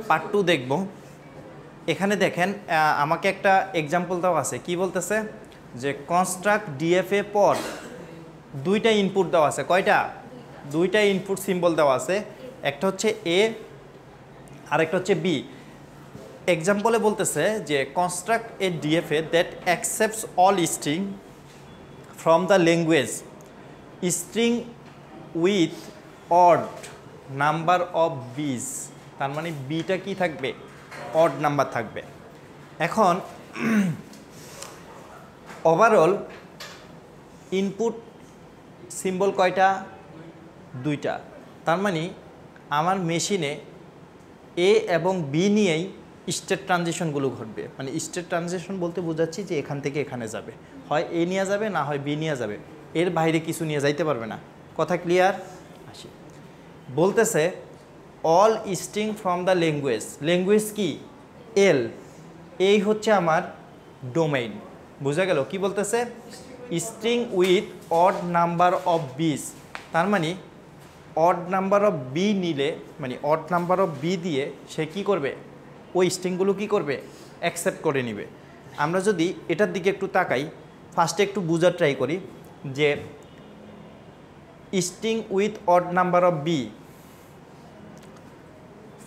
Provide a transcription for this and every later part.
Part 2 দেখব। এখানে দেখেন আমাকে একটা এক্সাম্পল দেওয়া আছে, কি বলতেছে যে কনস্ট্রাক্ট ডিএফএ পর দুইটা ইনপুট দেওয়া আছে। কয়টা? দুইটা ইনপুট সিম্বল দেওয়া আছে, একটা হচ্ছে এ আর একটা হচ্ছে বি। এক্সাম্পলে বলতেছে যে construct A DFA that accepts all string from the language string with odd number of বিজ। তার মানে বিটা কি থাকবে? অড নাম্বার থাকবে। এখন ওভারঅল ইনপুট সিম্বল কয়টা? দুইটা। তার মানে আমার মেশিনে এ এবং বি নিয়েই স্টেট ট্রানজিশনগুলো ঘটবে। মানে স্টেট ট্রানজিশন বলতে বোঝাচ্ছি যে এখান থেকে এখানে যাবে, হয় এ নিয়ে যাবে না হয় বি নিয়ে যাবে, এর বাইরে কিছু নিয়ে যাইতে পারবে না। কথা ক্লিয়ার? আসি, বলতেছে all string from the language. Language কি? এল। এই হচ্ছে আমার ডোমেইন। বোঝা গেল? কি বলতেছে? String with odd number of বিস। তার মানে অড নাম্বার অফ বি নিলে, মানে অড নাম্বার অফ বি দিয়ে সে কি করবে? ওই স্ট্রিংগুলো কি করবে? অ্যাকসেপ্ট করে নিবে। আমরা যদি এটার দিকে একটু তাকাই, ফার্স্টে একটু বোঝার ট্রাই করি যে string with odd number of B,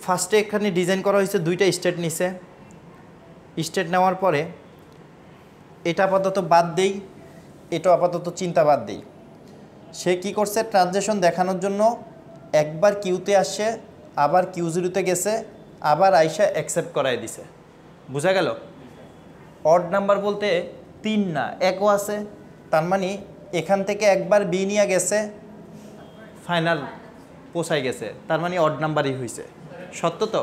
ফার্স্টে এখানে ডিজাইন করা হয়েছে, দুইটা স্টেট নিছে। স্টেট নেওয়ার পরে এটা আপাতত বাদ দেই, এটা আপাতত চিন্তা বাদ দেই। সে কি করছে? ট্রানজিশন দেখানোর জন্য একবার কিউতে আসছে, আবার কিউ জিরোতে গেছে, আবার আইসা অ্যাকসেপ্ট করাই দিছে। বোঝা গেল? অড নাম্বার বলতে 3 না, 1ও আছে। তার মানে এখান থেকে একবার বি নিয়ে গেছে, ফাইনাল পোষাই গেছে, তার মানে অড নাম্বারই হয়েছে। সত্য তো?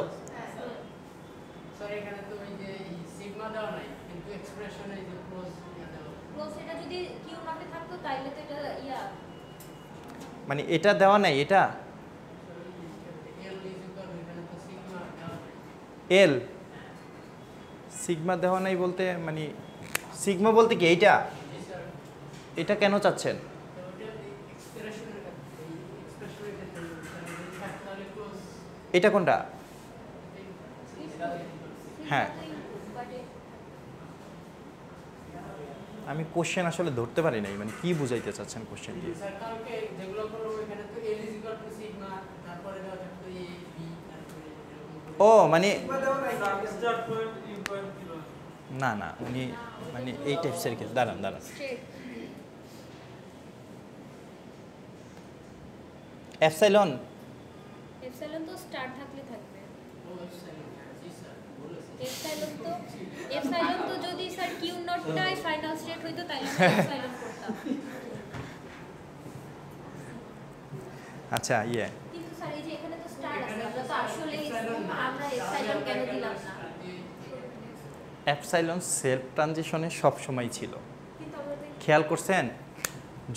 মানে এটা দেওয়া নাই, এটা এল সিগমা দেওয়া নাই বলতে, মানে সিগমা বলতে কি এইটা? এটা কেন চাচ্ছেন? এটা কোনটা? হ্যাঁ, আমি কোশ্চেন আসলে ধরতে পারি নাই, মানে কি বুঝাইতে চাচ্ছেন কোশ্চেন দিয়ে? ও মানে না না, উনি মানে এই টাইপসের কিছু। দাঁড়ান দাঁড়ান, এপসাইলন এপসাইলন তো স্টার থাকলে থাকবে। এপসাইলন তো যদি স্যার কিউ নটটাই ফাইনাল স্টেট হইতো তাহলে এপসাইলন করতাম। আচ্ছা, কিন্তু স্যার এই যে এখানে তো স্টার আছে, আমরা তো আসলে আমরা এপসাইলন কেন দিলাম না? এপসাইলন সেলফ ট্রানজিশনে সব সময় ছিল। খেয়াল করছেন,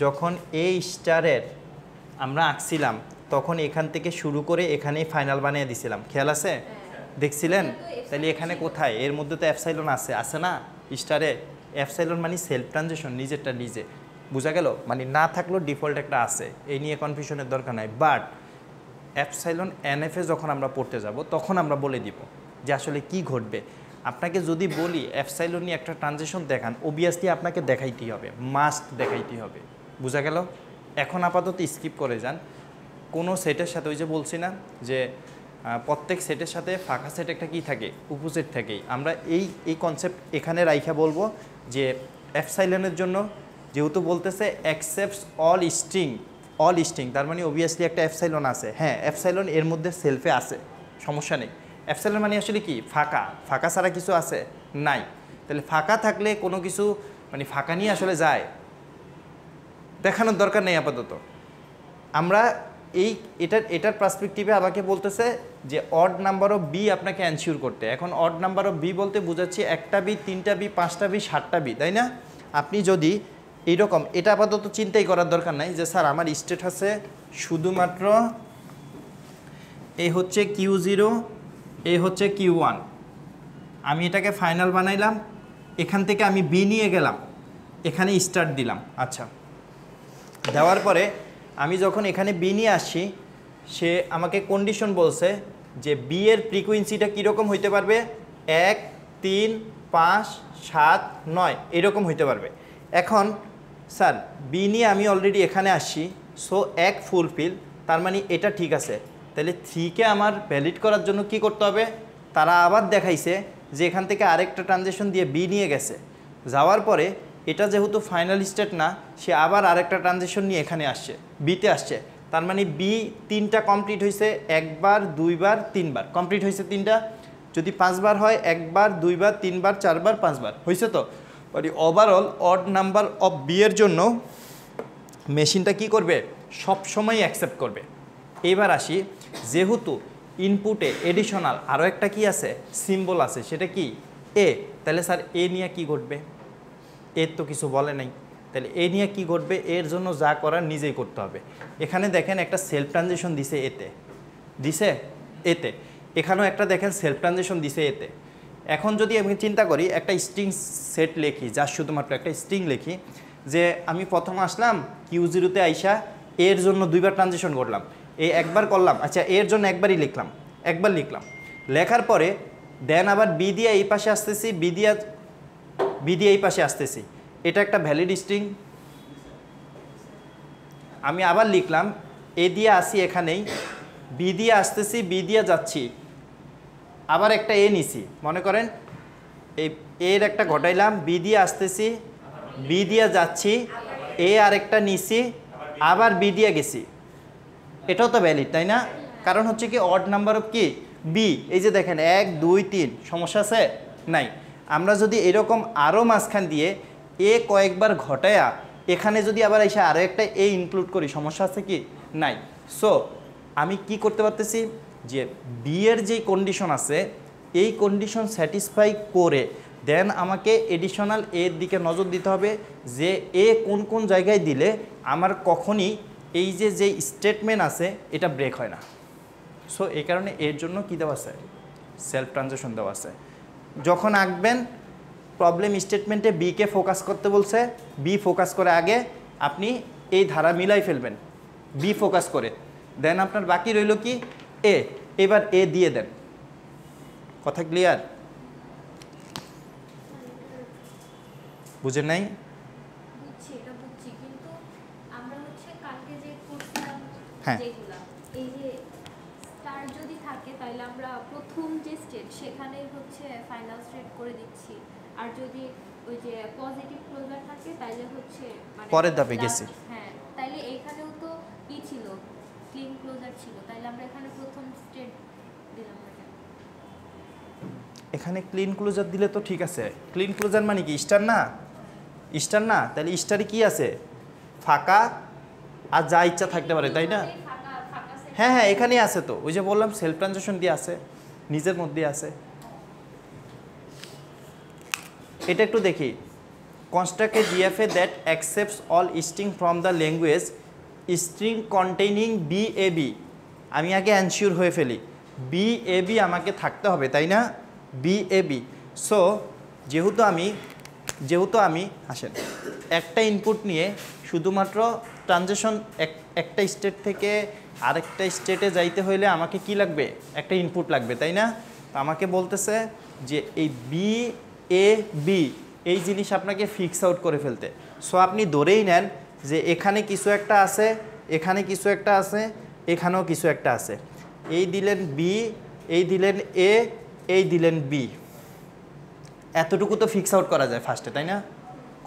যখন এই স্টারের আমরা আঁকছিলাম তখন এখান থেকে শুরু করে এখানেই ফাইনাল বানিয়ে দিছিলাম। খেয়াল আছে? দেখছিলেন? তাহলে এখানে কোথায়? এর মধ্যে তো এপসাইলন আছে, আছে না স্টারে? এপসাইলন মানে সেলফ ট্রানজিশন, নিজেরটা নিজে। বোঝা গেল? মানে না থাকলেও ডিফল্ট একটা আছে, এই নিয়ে কনফিউশনের দরকার নাই। বাট এপসাইলন এনএফএ যখন আমরা পড়তে যাব তখন আমরা বলে দিব যে আসলে কি ঘটবে। আপনাকে যদি বলি এপসাইলন নিয়ে একটা ট্রানজিশন দেখান, অবভিয়াসলি আপনাকে দেখাইতেই হবে, মাস্ট দেখাইতেই হবে। বোঝা গেল? এখন আপাতত স্কিপ করে যান। কোনো সেটের সাথে, ওই যে বলছি না যে প্রত্যেক সেটের সাথে ফাঁকা সেট একটা কী থাকে? উপসেট থাকেই। আমরা এই কনসেপ্ট এখানে রাইখা বলবো যে এপসাইলনের জন্য যেহেতু বলতেছে অ্যাকসেপ্টস অল স্ট্রিং, তার মানে অবভিয়াসলি একটা এপসাইলন আছে। হ্যাঁ, এপসাইলন এর মধ্যে সেলফে আছে, সমস্যা নেই। এপসাইলন মানে আসলে কি? ফাঁকা। ফাঁকা ছাড়া কিছু আছে? নাই। তাহলে ফাঁকা থাকলে কোনো কিছু মানে ফাঁকা নিয়ে আসলে যায়, দেখানোর দরকার নেই আপাতত। আমরা এটার পার্সপেক্টিভে আমাকে বলতেছে যে অড নাম্বার অফ বি আপনাকে এনশিওর করতে। এখন অড নাম্বার অফ বি বলতে বোঝাচ্ছি 1টা বি, 3টা বি, 5টা বি, 7টা বি, তাই না? আপনি যদি এইরকম, এটা আপাতত চিন্তাই করার দরকার নাই যে স্যার আমার স্টেট আছে শুধুমাত্র এই হচ্ছে Q0, এই হচ্ছে Q1, আমি এটাকে ফাইনাল বানাইলাম, এখান থেকে আমি বি নিয়ে গেলাম, এখানে স্টার্ট দিলাম। আচ্ছা, দেওয়ার পরে আমি যখন এখানে বি নিয়ে আসছি, সে আমাকে কন্ডিশন বলছে যে বি এর ফ্রিকোয়েন্সিটা কীরকম হইতে পারবে, 1 3 5 7 9 এরকম হইতে পারবে। এখন স্যার বি নিয়ে আমি অলরেডি এখানে আসছি, সো 1 ফুলফিল, তার মানে এটা ঠিক আছে। তাহলে 3কে আমার ভ্যালিড করার জন্য কি করতে হবে, তারা আবার দেখাইছে যে এখান থেকে আরেকটা ট্রানজেকশন দিয়ে বি নিয়ে গেছে, যাওয়ার পরে এটা যেহেতু ফাইনাল স্টেট না, সে আবার আরেকটা ট্রানজেকশন নিয়ে এখানে আসছে, বিতে আসছে। তার মানে বি 3টা কমপ্লিট হয়েছে, 1 বার 2 বার 3 বার কমপ্লিট হয়েছে 3টা। যদি 5 বার হয় 1 বার 2 বার 3 বার 4 বার 5 বার হয়েছে। তো মানে overall odd number of B এর জন্য মেশিনটা কি করবে, সব সময় অ্যাকসেপ্ট করবে। এবার আসি, যেহেতু ইনপুটে এডিশনাল আরও একটা কি আছে, সিম্বল আছে, সেটা কি এ, তাহলে স্যার এ নিয়ে কি ঘটবে, এর তো কিছু বলে নাই, তাহলে এ নিয়ে কি ঘটবে, এর জন্য যা করার নিজেই করতে হবে। এখানে দেখেন একটা সেলফ ট্রানজিশন দিছে এতে, দিছে এতে, এখানেও একটা দেখেন সেলফ ট্রানজিশন দিছে এতে। এখন যদি আমি চিন্তা করি একটা স্ট্রিং সেট লিখি, যার শুধুমাত্র একটা স্ট্রিং লিখি, যে আমি প্রথম আসলাম Q0-তে আইসা এর জন্য 2বার ট্রানজিশন করলাম, এ একবার করলাম, আচ্ছা এর জন্য একবারই লিখলাম, একবার লিখলাম, লেখার পরে দেন আবার বি দিয়ে এই পাশে আসতেছি, বি দিয়ে এই পাশে আসতেছি, এটা একটা ভ্যালিড স্ট্রিং। আমি আবার লিখলাম এ দিয়ে আসি এখানেই, বি দিয়ে আসতেছি, বি দিয়ে যাচ্ছি, আবার একটা এ নিছি, মনে করেন এই এর একটা ঘটাইলাম, বি দিয়ে আসতেছি, বি দিয়ে যাচ্ছি, এ আরেকটা নিছি, আবার বি দিয়ে গেছি, এটাও তো ভ্যালিড তাই না? কারণ হচ্ছে কি অড নাম্বার অফ কি বি, এই যে দেখেন 1 2 3, সমস্যা আছে নাই। আমরা যদি এরকম আরও মাঝখান দিয়ে এ কয়েকবার ঘটায়া এখানে যদি আবার এসে আরও একটা এ ইনক্লুড করি, সমস্যা আছে কি নাই। সো আমি কি করতে পারতেছি, যে বি এর যেই কন্ডিশন আছে এই কন্ডিশন স্যাটিসফাই করে দেন আমাকে এডিশনাল এর দিকে নজর দিতে হবে, যে এ কোন কোন জায়গায় দিলে আমার কখনই এই যে স্টেটমেন্ট আছে এটা ব্রেক হয় না। সো এই কারণে এর জন্য কী দেওয়া আছে, সেলফ ট্রানজিশন দেওয়া আছে। যখন আঁকবেন প্রবলেম স্টেটমেন্টে বিকে ফোকাস করতে বলছে, বি ফোকাস করে আগে আপনি এই ধারা মিলাই ফেলবেন, বি ফোকাস করে, দেন আপনার বাকি রইল কি এ, এবার এ দিয়ে দেন। কথা ক্লিয়ার? বুঝেন নাই? বুঝছি, এটা বুঝছি, কিন্তু আমরা হচ্ছে কালকে যে করছিলাম হ্যাঁ। যেগুলা, এই যে স্টার যদি থাকে তাহলে আমরা প্রথম যে স্টেট সেখানে হচ্ছে ফাইনাল স্টেট করে দিচ্ছি, আর যদি ওই যে পজিটিভ ক্লোজার থাকে তাহলে হচ্ছে মানে পরের ধাপে গেছি। হ্যাঁ, তাহলে এখানেও তো কি ছিল, ক্লিন ক্লোজার ছিল, তাহলে আমরা এখানে প্রথম স্টেট দিলাম না কেন? এখানে ক্লিন ক্লোজার দিলে তো ঠিক আছে, ক্লিন ক্লোজার মানে কি স্টার না, স্টার না, তাহলে স্টারে কি আছে, ফাঁকা আর যা ইচ্ছা থাকতে পারে তাই না? হ্যাঁ হ্যাঁ এখানেই আছে তো, ওই যে বললাম সেলফ ট্রানজিশন দিয়ে আছে, নিজের মধ্যে আছে। এটা একটু দেখি, construct a GFA that accepts all string from the language string containing BAB. আমি আগে অ্যানশিওর হয়ে ফেলি, বিএবি আমাকে থাকতে হবে তাই না, বিএবি। সো যেহেতু আমি আসেন একটা ইনপুট নিয়ে শুধুমাত্র ট্রানজিশন একটা স্টেট থেকে আরেকটা স্টেটে যাইতে হইলে আমাকে কি লাগবে, একটা ইনপুট লাগবে তাই না? তো আমাকে বলতেছে যে এই বি এ বি এই জিনিস আপনাকে ফিক্স আউট করে ফেলতে। সো আপনি ধরেই নেন যে এখানে কিছু একটা আছে, এখানে কিছু একটা আছে, এখানেও কিছু একটা আছে, এই দিলেন বি, এই দিলেন এ, এই দিলেন বি, এতটুকু তো ফিক্স আউট করা যায় ফার্স্টে তাই না?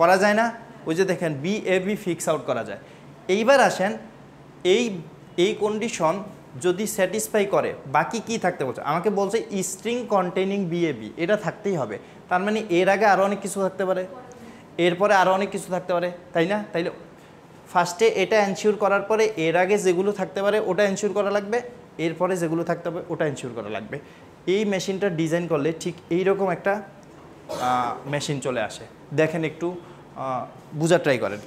করা যায় না? ওই যে দেখেন B A B fix out করা যায়। এইবার আসেন এই কন্ডিশন যদি স্যাটিসফাই করে বাকি কি থাকতে বলছে, আমাকে বলছে স্ট্রিং কন্টেইনিং বিএবি, এটা থাকতেই হবে। তার মানে এর আগে আরও অনেক কিছু থাকতে পারে, এরপরে আরও অনেক কিছু থাকতে পারে তাই না? তাইলে ফার্স্টে এটা এনশিওর করার পরে এর আগে যেগুলো থাকতে পারে ওটা এনশিওর করা লাগবে, এরপরে যেগুলো থাকতে হবে ওটা এনশিওর করা লাগবে। এই মেশিনটা ডিজাইন করলে ঠিক এইরকম একটা মেশিন চলে আসে। দেখেন একটু বোঝার ট্রাই করেন।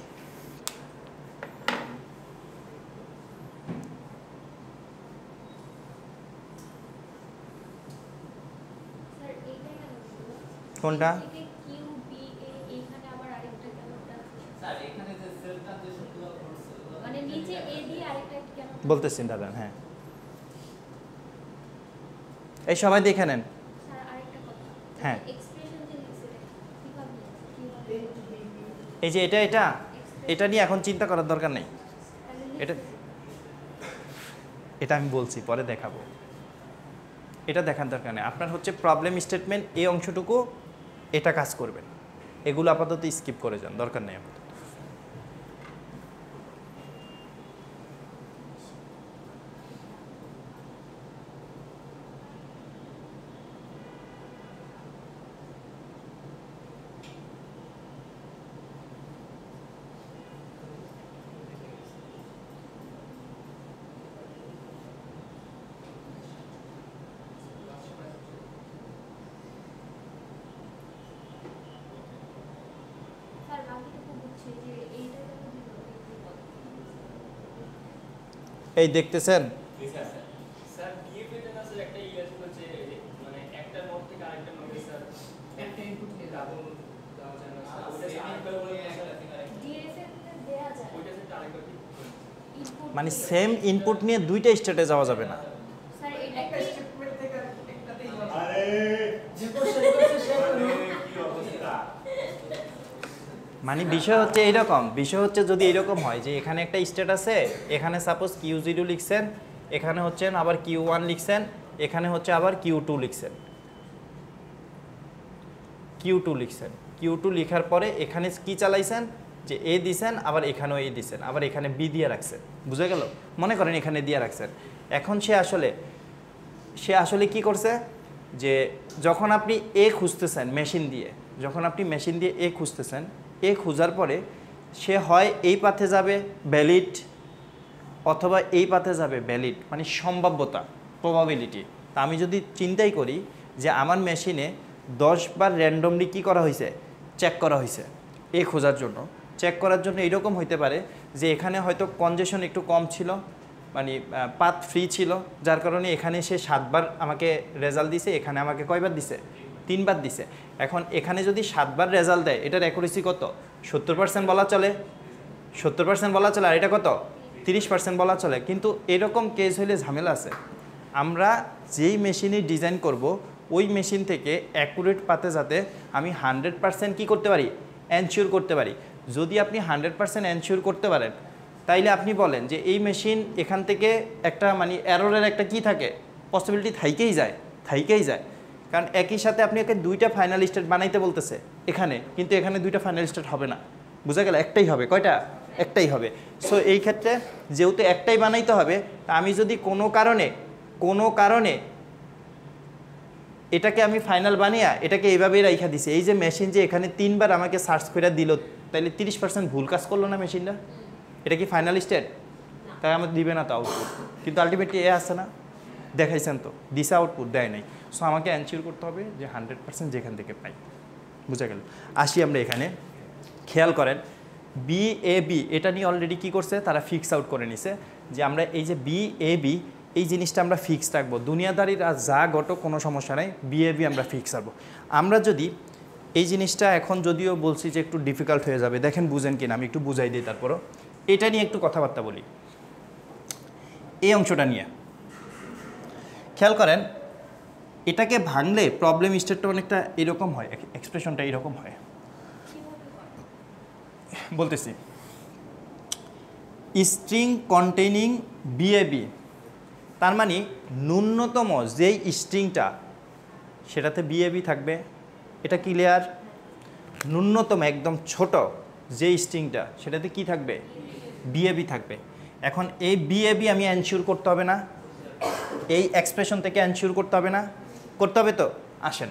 কোনটা? বলতেছেন দাদা, হ্যাঁ এই সবাই দেখে নেন। স্যার আরেকটা কথা, হ্যাঁ। এক্সপ্রেশন যে লিখছে কিভাবে এই যে এটা নিয়ে এখন চিন্তা করার দরকার নেই। এটা এটা আমি বলছি পরে দেখাবো, এটা দেখার দরকার নেই। আপনার হচ্ছে প্রবলেম স্টেটমেন্ট এই অংশটুকু এটা কাজ করবেন, এগুলো আপাতত স্কিপ করে যান, দরকার নেই আপাতত। স্যার বাকিটুকু বুঝছি যে এইটা কেন দিল এই দেখতেছেন স্যার গিভ রিটার্নাসের একটা আছে হচ্ছে মানে একটা নোট থেকে আরেকটা নোটে স্যার একটা ইনপুট থেকে ডাবল দেওয়া যায় না স্যার ওটা আরেকবার বলে ডিএফএম এ দেয়া যায় ওইটা সেটা আরেকবার কি ইনপুট মানে সেম ইনপুট নিয়ে দুইটা স্টেটে যাওয়া যাবে না। স্যার এটা একটা স্টেটমেন্ট থেকে একটাতেই আরে যে কোশ্চেন করছে সে কি অবস্থা মানে বিষয় হচ্ছে এইরকম, বিষয় হচ্ছে যদি এরকম হয় যে এখানে একটা স্টেট আছে, এখানে সাপোজ Q0 লিখছেন, এখানে হচ্ছেন আবার Q1 লিখছেন, এখানে হচ্ছে আবার Q2 লিখছেন, Q2 লিখছেন, Q2 লিখার পরে এখানে কি চালাইছেন যে A দিছেন, আবার এখানেও A দিছেন, আবার এখানে B দিয়ে রাখছেন, বুঝে গেল? মনে করেন এখানে দিয়ে রাখছেন। এখন সে আসলে কি করছে যে যখন আপনি A খুঁজতেছেন মেশিন দিয়ে, যখন আপনি মেশিন দিয়ে A খুঁজতেছেন, এ খোঁজার পরে সে হয় এই পাথে যাবে ভ্যালিড, অথবা এই পাথে যাবে ভ্যালিড, মানে সম্ভাব্যতা, প্রবাবিলিটি। তা আমি যদি চিন্তাই করি যে আমার মেশিনে 10 বার র্যান্ডমলি কী করা হয়েছে, চেক করা হয়েছে এ খোঁজার জন্য, চেক করার জন্য এইরকম হইতে পারে যে এখানে হয়তো কনজেশন একটু কম ছিল, মানে পাথ ফ্রি ছিল, যার কারণে এখানে সে 7 বার আমাকে রেজাল্ট দিছে, এখানে আমাকে কয়বার দিছে, 3 বার দিছে। এখন এখানে যদি 7 বার রেজাল্ট দেয়, এটার অ্যাকুরেসি কত, 70% বলা চলে, 70% বলা চলে, আর এটা কত, 30% বলা চলে। কিন্তু এরকম কেস হলে ঝামেলা আছে। আমরা যেই মেশিনে ডিজাইন করব, ওই মেশিন থেকে অ্যাকুরেট পাতে যাতে আমি 100% কী করতে পারি, এনশিওর করতে পারি। যদি আপনি 100% এনশিওর করতে পারেন, তাইলে আপনি বলেন যে এই মেশিন এখান থেকে একটা মানে এররের একটা কি থাকে, পসিবিলিটি থাইকেই যায়। কারণ একই সাথে আপনি ওকে 2টা ফাইনাল স্টেট বানাইতে বলতেছে এখানে, কিন্তু এখানে 2টা ফাইনাল স্টেট হবে না, বুঝা গেল? একটাই হবে। কয়টা? একটাই হবে। সো এই ক্ষেত্রে যেহেতু একটাই বানাইতে হবে, তা আমি যদি কোনো কারণে এটাকে আমি ফাইনাল বানিয়ে এটাকে এইভাবেই রাইখা দিছি, এই যে মেশিন যে এখানে 3 বার আমাকে সার্চ করে দিল, তাইলে 30% ভুল কাজ করলো না মেশিনটা? এটা কি ফাইনাল স্টেট? তাই আমাদের দিবে না তো আউটপুট, কিন্তু আলটিমেটলি এ আসছে না, দেখাইছেন তো, দিশা আউটপুট দেয় নাই। সো আমাকে এনশিওর করতে হবে যে 100% যেখান থেকে পাই, বুঝা গেল? আসি আমরা এখানে, খেয়াল করেন BAB এটা নিয়ে অলরেডি কি করছে, তারা ফিক্স আউট করে নিছে যে আমরা এই যে BAB এই জিনিসটা আমরা ফিক্স রাখবো, দুনিয়াদারির আর যা ঘটো কোনো সমস্যা নাই, BAB আমরা ফিক্স রাখবো। আমরা যদি এই জিনিসটা এখন যদিও বলছি যে একটু ডিফিকাল্ট হয়ে যাবে, দেখেন বুঝেন কিনা, আমি একটু বুঝাই দিই, তারপরও এটা নিয়ে একটু কথাবার্তা বলি। এই অংশটা নিয়ে খেয়াল করেন, এটাকে ভাঙলে প্রবলেম স্টেটটা অনেকটা এরকম হয়, এক্সপ্রেশনটা এরকম হয়। বলতেছি, স্ট্রিং কন্টেইনিং BAB, তার মানে ন্যূনতম যেই স্ট্রিংটা সেটাতে BAB থাকবে, এটা ক্লিয়ার? ন্যূনতম একদম ছোট যেই স্ট্রিংটা সেটাতে কি থাকবে, BAB থাকবে। এখন এই BAB আমি এনশিওর করতে হবে না, এই এক্সপ্রেশন থেকে এনশিওর করতে হবে না, করতে হবে তো? আসেন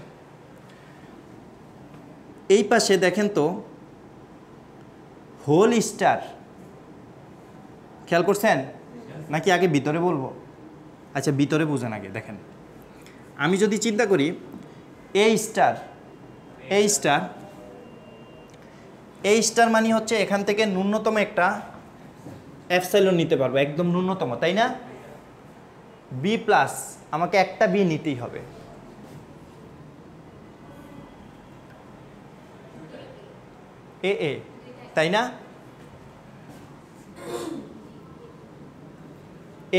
এই পাশে দেখেন তো, হোল স্টার, খেয়াল করছেন নাকি আগে ভিতরে বলবো? আচ্ছা ভিতরে বুঝেন আগে। দেখেন আমি যদি চিন্তা করি এই স্টার মানে হচ্ছে এখান থেকে ন্যূনতম একটা এপসাইলন নিতে পারবো, একদম ন্যূনতম, তাই না? B প্লাস আমাকে একটা B নিতেই হবে, AA, তাই না?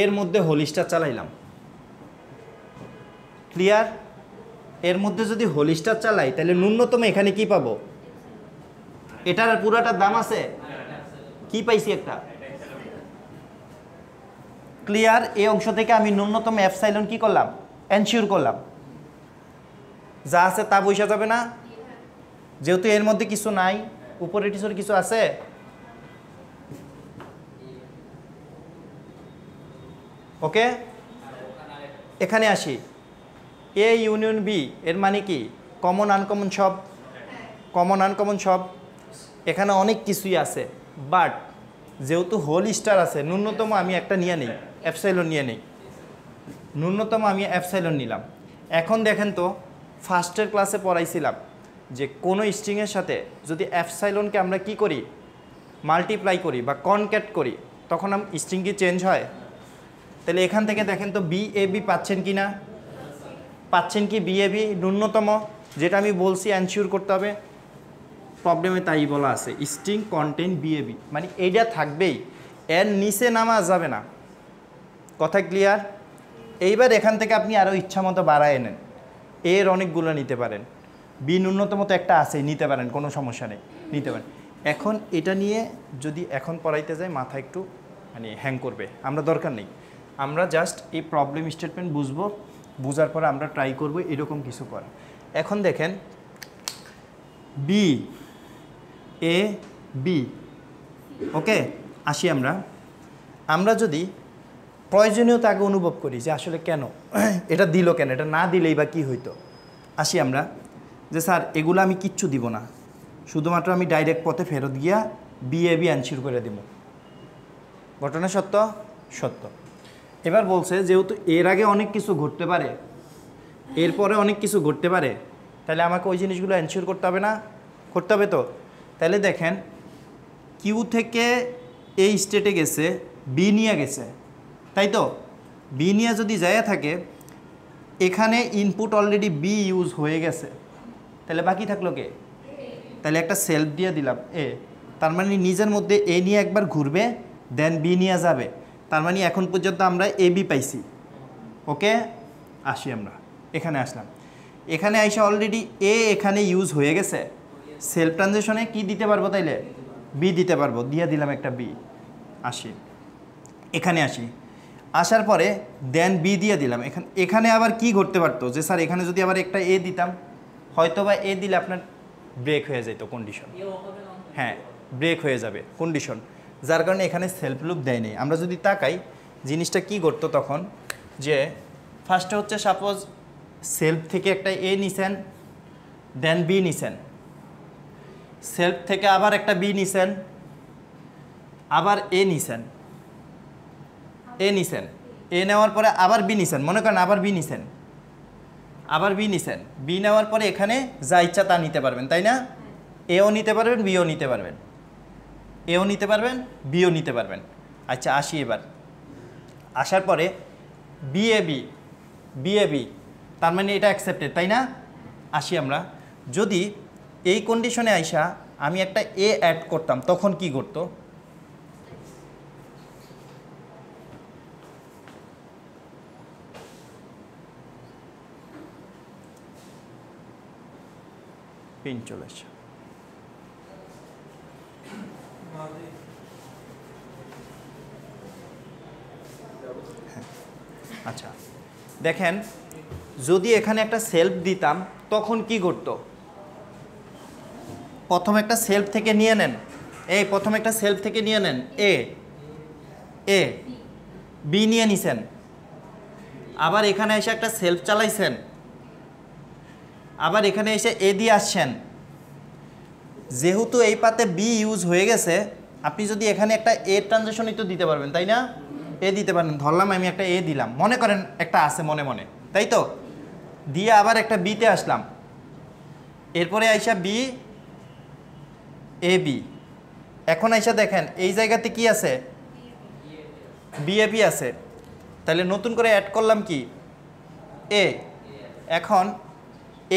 এর মধ্যে হোল স্টার চালাইলাম, ক্লিয়ার? এর মধ্যে যদি হোল স্টার চালাই তাহলে ন্যূনতম এখানে কি পাবো? এটার পুরাটার দাম আছে, কি পাইছি একটা। ক্লিয়ার? এই অংশ থেকে আমি ন্যূনতম এপসাইলন কি করলাম? এনশিওর করলাম। যা আছে তা বসে যাবে না, যেহেতু এর মধ্যে কিছু নাই, উপরে টিচুর কিছু আছে। ওকে, এখানে আসি। এ ইউনিয়ন বি এর মানে কি? কমন আনকমন সব, কমন আনকমন সব। এখানে অনেক কিছুই আছে, বাট যেহেতু হোল স্টার আছে, ন্যূনতম আমি একটা নিয়ে নিই, এপসাইলন নিয়ে নিই। ন্যূনতম আমি এপসাইলন নিলাম। এখন দেখেন তো, ফার্স্টের ক্লাসে পড়াইছিলাম যে কোনো স্ট্রিংয়ের সাথে যদি এপসাইলনকে আমরা কি করি? মাল্টিপ্লাই করি বা কনক্যাট করি, তখন স্ট্রিং কি চেঞ্জ হয়? তাহলে এখান থেকে দেখেন তো বি এ বি পাচ্ছেন কি না? পাচ্ছেন কি বি এ বি ন্যূনতম, যেটা আমি বলছি এনশিওর করতে হবে। প্রবলেমে তাই বলা আছে string content B A B, মানে এইটা থাকবেই, এর নিচে নামা যাবে না। কথা ক্লিয়ার? এইবার এখান থেকে আপনি আরও ইচ্ছা মতো বাড়ায় নেন, এর অনেকগুলো নিতে পারেন, বি ন্যূনতম তো একটা আছেই, নিতে পারেন, কোনো সমস্যা নেই, নিতে পারেন। এখন এটা নিয়ে যদি এখন পড়াইতে যাই মাথা একটু মানে হ্যাং করবে, আমরা দরকার নেই। আমরা জাস্ট এই প্রবলেম স্টেটমেন্ট বুঝবো, বুঝার পরে আমরা ট্রাই করব এরকম কিছু করা। এখন দেখেন বি এ বি, ওকে। আসি আমরা যদি প্রয়োজনীয়তা আগে অনুভব করি যে আসলে কেন এটা দিল, কেন এটা না দিলেই বা কী হইতো। আসি আমরা যে স্যার এগুলো আমি কিচ্ছু দিব না, শুধুমাত্র আমি ডাইরেক্ট পথে ফেরত গিয়া বি এ বি অ্যানসিওর করে দেব। ঘটনা সত্য? সত্য। এবার বলছে যেহেতু এর আগে অনেক কিছু ঘটতে পারে, এরপরে অনেক কিছু ঘটতে পারে, তাহলে আমাকে ওই জিনিসগুলো অ্যানসিওর করতে হবে না? করতে হবে তো। তাহলে দেখেন কিউ থেকে এই স্টেটে গেছে, বি নিয়ে গেছে, তাই তো? বি নিয়ে যদি যায় থাকে, এখানে ইনপুট অলরেডি বি ইউজ হয়ে গেছে, তাহলে বাকি থাকলো কে? তাহলে একটা সেলফ দিয়ে দিলাম এ, তার মানে নিজের মধ্যে এ নিয়ে একবার ঘুরবে, দেন বি নিয়ে যাবে, তার মানে এখন পর্যন্ত আমরা এ বি পাইছি। ওকে, আসি আমরা এখানে আসলাম। এখানে আইসা অলরেডি এ এখানে ইউজ হয়ে গেছে, সেলফ ট্রানজেকশনে কি দিতে পারবো? তাইলে বি দিতে পারবো, দিয়ে দিলাম একটা বি। আসি এখানে আসি, আসার পরে দেন বি দিয়ে দিলাম। এখানে আবার কি ঘটতে পারতো যে স্যার এখানে যদি আবার একটা এ দিতাম, হয়তো বা এ দিলে আপনার ব্রেক হয়ে যেত কন্ডিশন। হ্যাঁ, ব্রেক হয়ে যাবে কন্ডিশন, যার কারণে এখানে সেলফ লুপ দেয়নি। আমরা যদি তাকাই জিনিসটা কি ঘটতো তখন, যে ফার্স্টে হচ্ছে সাপোজ সেলফ থেকে একটা এ নিছেন, দেন বি নিছেন, সেলফ থেকে আবার একটা বি নিছেন, আবার এ নিছেন, এ নিছেন, এ নেওয়ার পরে আবার বি নিছেন, মনে করেন আবার বি নিছেন, আবার বি নিছেন, বি নেওয়ার পরে এখানে যা ইচ্ছা তা নিতে পারবেন, তাই না? এও নিতে পারবেন, বিও নিতে পারবেন, এও নিতে পারবেন, বিও নিতে পারবেন। আচ্ছা আসি এবার, আসার পরে B A B, B A B, তার মানে এটা অ্যাকসেপ্টেড, তাই না? আসি আমরা যদি এই কন্ডিশনে আইসা আমি একটা এ অ্যাড করতাম, তখন কি ঘটতো? পিন চলে আসছে। আচ্ছা দেখেন, যদি এখানে একটা সেলফ দিতাম তখন কি ঘটতো? প্রথম একটা সেলফ থেকে নিয়ে নেন, এই প্রথম একটা সেলফ থেকে নিয়ে নেন এ, এ বি নিয়ে নিছেন, আবার এখানে এসে একটা সেলফ চালাইছেন, আবার এখানে এসে এ দিয়ে আসছেন। যেহেতু এই পাতে বি ইউজ হয়ে গেছে, আপনি যদি এখানে একটা এ ট্রানজেকশনই তো দিতে পারবেন, তাই না? এ দিতে পারেন, ধরলাম আমি একটা এ দিলাম, মনে করেন একটা আছে মনে মনে, তাই তো? দিয়ে আবার একটা বিতে আসলাম, এরপরে আইসা বি এ বি, এখন আইসা দেখেন এই জায়গাতে কি আছে? বি এ বি আছে, তাহলে নতুন করে অ্যাড করলাম কি? এ। এখন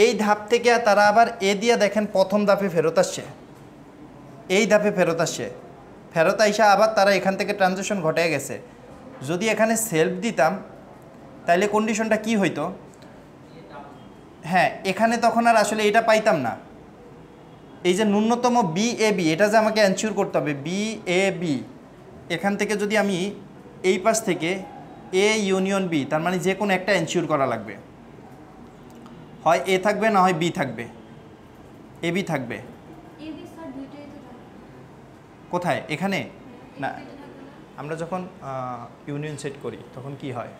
এই ধাপ থেকে তারা আবার এ দিয়ে দেখেন প্রথম ধাপে ফেরত আসছে, এই ধাপে ফেরত আসছে, ফেরত আইসা আবার তারা এখান থেকে ট্রানজেকশন ঘটে গেছে। যদি এখানে সেলফ দিতাম তাহলে কন্ডিশনটা কি হইতো? হ্যাঁ এখানে তখন আর আসলে এটা পাইতাম না। এই যে ন্যূনতম বি এ বি এটা যে আমাকে এনশিওর করতে হবে, বি এ বি এখান থেকে যদি আমি এই পাশ থেকে এ ইউনিয়ন বি, তার মানে যে কোনো একটা এনশিওর করা লাগবে, হয় এ থাকবে না হয় বি থাকবে, এ বি থাকবে। এবি স্যার দুইটাই তো থাকে। কোথায়? এখানে না, দুইটা থাকবে না? আমরা যখন ইউনিয়ন সেট করি তখন কি হয়,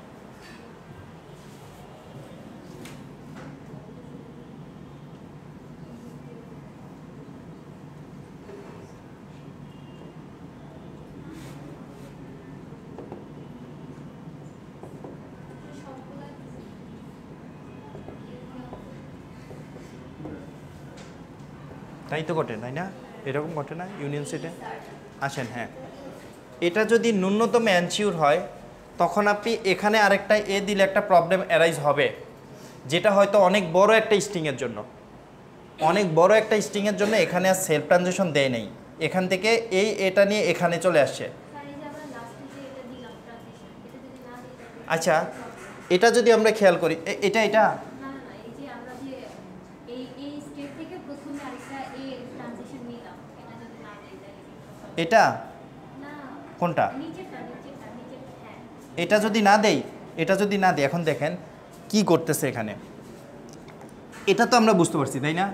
সবগুলাই তাই তো ঘটে, তাই না? এরকম ঘটে না ইউনিয়ন সেটে? আসেন, হ্যাঁ এটা যদি ন্যূনতম এনশিওর হয় তখন আপনি এখানে আরেকটা এ দিলে একটা প্রবলেম অ্যারাইজ হবে, যেটা হয়তো অনেক বড় একটা স্ট্রিংয়ের জন্য, অনেক বড় একটা স্ট্রিংয়ের জন্য এখানে আর সেলফ ট্রানজিশন দেয় নেই, এখান থেকে এই এটা নিয়ে এখানে চলে আসছে। স্যার এই যে আমরা লাস্টে যে এটা দিলাম ট্রানজিশন, এটা যদি না দিই তাহলে আচ্ছা এটা যদি আমরা খেয়াল করি এটা এটা না না না, এই যে আমরা যে এই স্টেপ থেকে প্রথমে আরেকটা এ ট্রানজিশন নিলাম, এটা যদি না দেই তাহলে এটা না কোনটা, নিচেরটা হ্যাঁ এটা যদি না দেই, এটা যদি না দেই, এখন দেখেন কি করতেছে এখানে, এটা তো আমরা বুঝতে পারছি তাই না?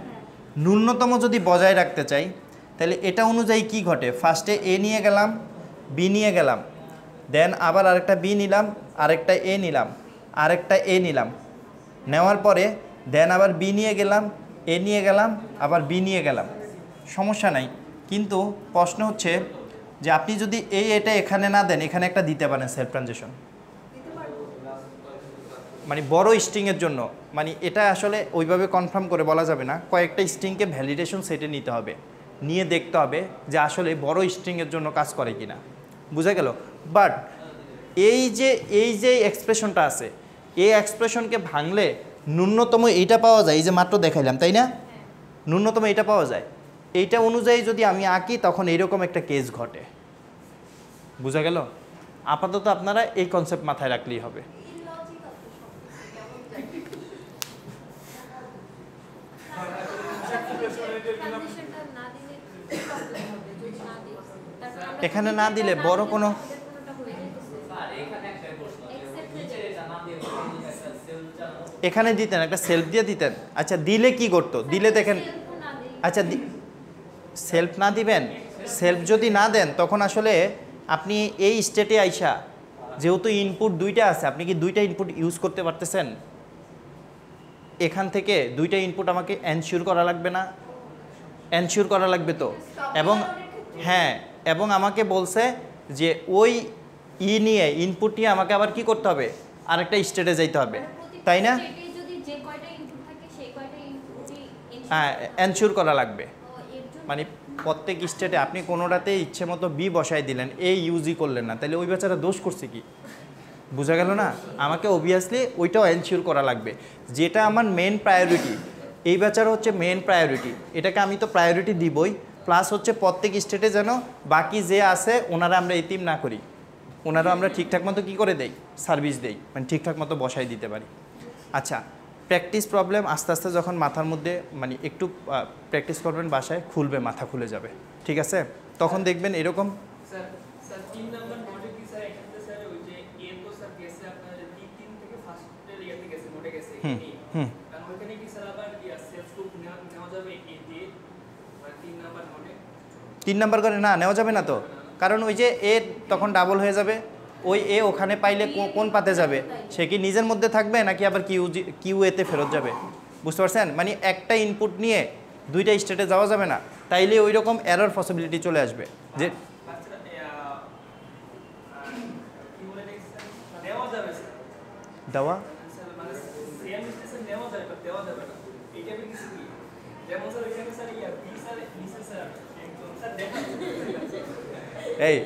ন্যূনতম যদি বজায় রাখতে চাই তাহলে এটা অনুযায়ী কি ঘটে, ফার্স্টে এ নিয়ে গেলাম, বি নিয়ে গেলাম, দেন আবার আরেকটা বি নিলাম, আরেকটা এ নিলাম, আরেকটা এ নিলাম, নেওয়ার পরে দেন আবার বি নিয়ে গেলাম, এ নিয়ে গেলাম, আবার বি নিয়ে গেলাম, সমস্যা নাই। কিন্তু প্রশ্ন হচ্ছে যে আপনি যদি এটা এখানে না দেন, এখানে একটা দিতে পারেন সেলফ ট্রানজিশন, মানে বড় স্ট্রিংয়ের জন্য, মানে এটা আসলে ওইভাবে কনফার্ম করে বলা যাবে না, কয়েকটা স্ট্রিংকে ভ্যালিডেশন সেটে নিতে হবে, নিয়ে দেখতে হবে যে আসলে বড় স্ট্রিংয়ের জন্য কাজ করে কিনা, বুঝা গেল? বাট এই যে এক্সপ্রেশনটা আছে, এই এক্সপ্রেশনকে ভাঙলে ন্যূনতম এইটা পাওয়া যায়, এই যে মাত্র দেখাইলাম তাই না, ন্যূনতম এইটা পাওয়া যায়, এইটা অনুযায়ী যদি আমি আঁকি তখন এইরকম একটা কেস ঘটে, বুঝা গেল? আপাতত আপনারা এই কনসেপ্ট মাথায় রাখলেই হবে। ট্রানজিশনটা না দিলে প্রবলেম হবে, যদি না দিই তারপর আমরা এখানে না দিলে বড় কোনো কোনোটা হয়ে যেতেছে স্যার এখানে একটা প্রশ্ন যে Accept নিচের এটা না দিয়ে একটা সেল চালানো এখানে দিতেন, একটা সেলফ দিয়ে দিতেন। আচ্ছা দিলে কি করতো, দিলে দেখেন, সেলফও না দিই আচ্ছা সেলফ না দিবেন, সেলফ যদি না দেন তখন আসলে আপনি এই স্টেটে আইসা, যেহেতু ইনপুট দুইটা আছে, আপনি কি দুইটা ইনপুট ইউজ করতে পারতেছেন? এখান থেকে দুইটা ইনপুট আমাকে এনশিওর করা লাগবে না? এনশিওর করা লাগবে তো, এবং হ্যাঁ, এবং আমাকে বলছে যে ওই নিয়ে ইনপুট নিয়ে আমাকে আবার কি করতে হবে, আরেকটা স্টেটে যাইতে হবে, তাই না? স্টেটে যদি যে কয়টা ইনপুট থাকে সেই কয়টা ইনপুটই হ্যাঁ এনশিওর করা লাগবে, এর জন্য মানে প্রত্যেক স্টেটে আপনি কোনোটাতে ইচ্ছে মতো বি বসাই দিলেন, এই ইউজই করলেন না, তাহলে ওই বেচারা দোষ করছে কি, বোঝা গেল না? আমাকে অবভিয়াসলি ওইটাও এনশিওর করা লাগবে, যেটা আমার মেন প্রায়োরিটি, এই বেচারা হচ্ছে মেন প্রায়োরিটি, এটাকে আমি তো প্রায়োরিটি দিবই, প্লাস হচ্ছে প্রত্যেক স্টেটে যেন বাকি যে আছে ওনারা আমরা এতিম না করি, ওনারা আমরা ঠিকঠাক মতো কী করে দেই, সার্ভিস দেই, মানে ঠিকঠাক মতো বসাই দিতে পারি। আচ্ছা প্র্যাকটিস প্রবলেম আস্তে আস্তে যখন মাথার মধ্যে মানে একটু প্র্যাকটিস করবেন বাসায়, খুলবে, মাথা খুলে যাবে, ঠিক আছে? তখন দেখবেন এরকম স্যার স্যার 3 নাম্বার নোটে কি স্যার এখানে স্যার ওই যে এ তো স্যার গেছে আপনার 3 থেকে ফার্স্টের ইয়াতে গেছে, নোটে গেছে এখানে, কারণ ওখানে কি স্যার আবার সেলফ গ্রুপ নেওয়া যাবে এ দিয়ে 3 নাম্বার নোটে 3 নাম্বার করে না নেওয়া যাবে না তো, কারণ ওই যে এ তখন ডাবল হয়ে যাবে, ওই এ ওখানে পাইলে কোন পাতে যাবে, সে কি নিজের মধ্যে থাকবে নাকি আবার কিউ এতে ফেরত যাবে, বুঝতে পারছেন? মানে একটা ইনপুট নিয়ে দুইটা স্টেটে যাওয়া যাবে না, তাইলে ওই রকম এরর পসিবিলিটি চলে আসবে যে আচ্ছা কি বলে স্যার নেওয়া যাবে স্যার, দেওয়া স্যার মানে সেম স্টেশন নেওয়া যাবে বাট দেওয়া যাবে না, এইটা কি কিছু কি যেমন স্যার এখানে স্যার বি স্যার নিচে স্যার একদম স্যার দেখা এই